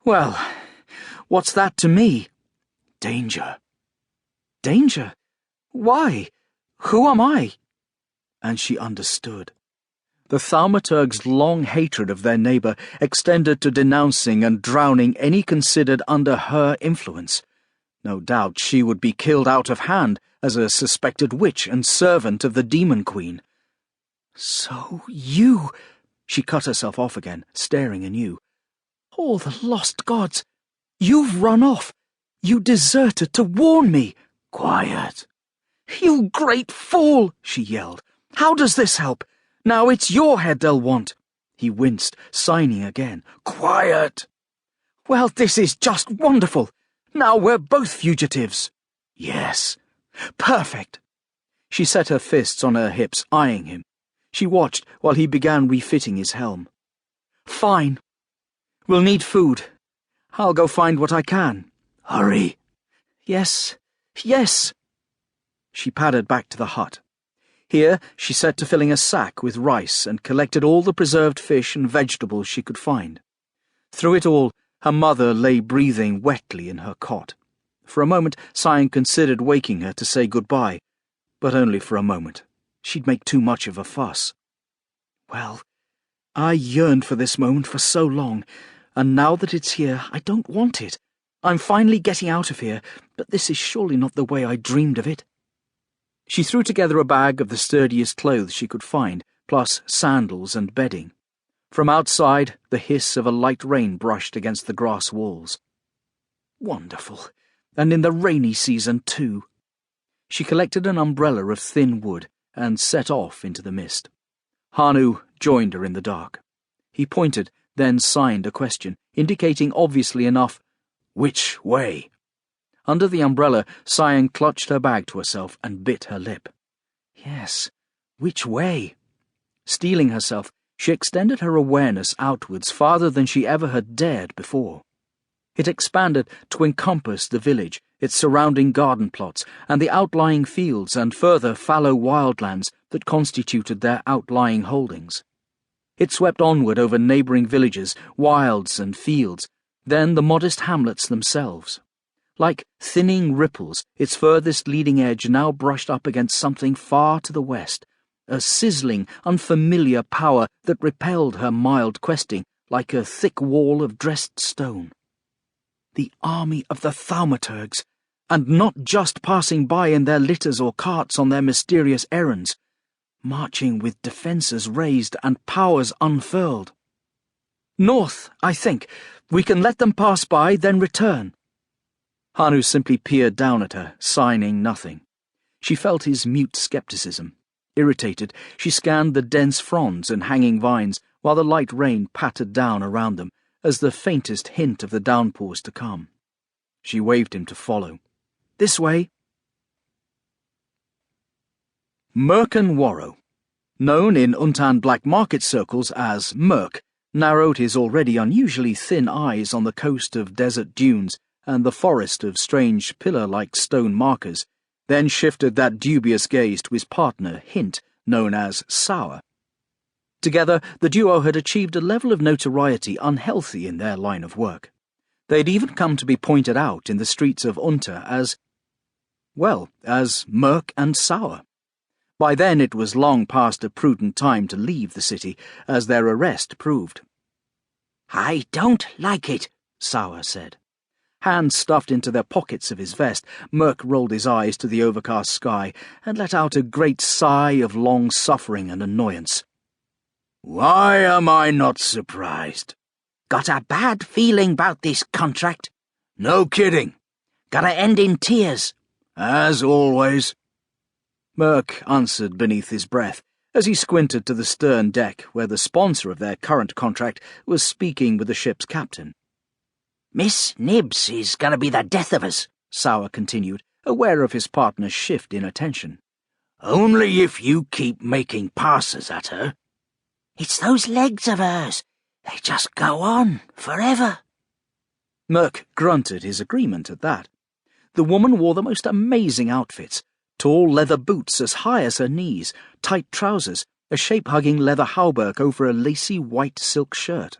Well, what's that to me? Danger. Danger? Why? Who am I? And she understood. The Thaumaturgs' long hatred of their neighbour extended to denouncing and drowning any considered under her influence. No doubt she would be killed out of hand as a suspected witch and servant of the Demon Queen. So you... She cut herself off again, staring anew. All the lost gods! You've run off! You deserted to warn me! Quiet! You great fool! She yelled. How does this help? Now it's your head they'll want. He winced, signing again. Quiet! Well, this is just wonderful! Now we're both fugitives. Yes. Perfect. She set her fists on her hips, eyeing him. She watched while he began refitting his helm. Fine. We'll need food. I'll go find what I can. Hurry. Yes. Yes. She padded back to the hut. Here she set to filling a sack with rice and collected all the preserved fish and vegetables she could find. Through it all, her mother lay breathing wetly in her cot. For a moment, Saeng considered waking her to say goodbye, but only for a moment. She'd make too much of a fuss. Well, I yearned for this moment for so long, and now that it's here, I don't want it. I'm finally getting out of here, but this is surely not the way I dreamed of it. She threw together a bag of the sturdiest clothes she could find, plus sandals and bedding. From outside, the hiss of a light rain brushed against the grass walls. Wonderful. And in the rainy season, too. She collected an umbrella of thin wood and set off into the mist. Hanu joined her in the dark. He pointed, then signed a question, indicating obviously enough, "Which way?" Under the umbrella, Saeng clutched her bag to herself and bit her lip. Yes, which way? Steeling herself, she extended her awareness outwards farther than she ever had dared before. It expanded to encompass the village, its surrounding garden plots, and the outlying fields and further fallow wildlands that constituted their outlying holdings. It swept onward over neighbouring villages, wilds and fields, then the modest hamlets themselves. Like thinning ripples, its furthest leading edge now brushed up against something far to the west, a sizzling, unfamiliar power that repelled her mild questing like a thick wall of dressed stone. The army of the Thaumaturgs, and not just passing by in their litters or carts on their mysterious errands, marching with defences raised and powers unfurled. North, I think. We can let them pass by, then return. Hanu simply peered down at her, signing nothing. She felt his mute skepticism. Irritated, she scanned the dense fronds and hanging vines while the light rain pattered down around them as the faintest hint of the downpours to come. She waved him to follow. This way. Mercan Warrow, known in Untan black market circles as Merc, narrowed his already unusually thin eyes on the coast of desert dunes and the forest of strange pillar-like stone markers, then shifted that dubious gaze to his partner, Hint, known as Sour. Together, the duo had achieved a level of notoriety unhealthy in their line of work. They'd even come to be pointed out in the streets of Unta as Merc and Sour. By then it was long past a prudent time to leave the city, as their arrest proved. "I don't like it," Sour said. Hands stuffed into their pockets of his vest, Merc rolled his eyes to the overcast sky and let out a great sigh of long suffering and annoyance. "Why am I not surprised?" "Got a bad feeling about this contract." "No kidding." "Gotta end in tears." "As always." Merc answered beneath his breath as he squinted to the stern deck where the sponsor of their current contract was speaking with the ship's captain. "Miss Nibs is gonna be the death of us," Sour continued, aware of his partner's shift in attention. "Only if you keep making passes at her." "It's those legs of hers. They just go on, forever." Merc grunted his agreement at that. The woman wore the most amazing outfits. Tall leather boots as high as her knees, tight trousers, a shape-hugging leather hauberk over a lacy white silk shirt.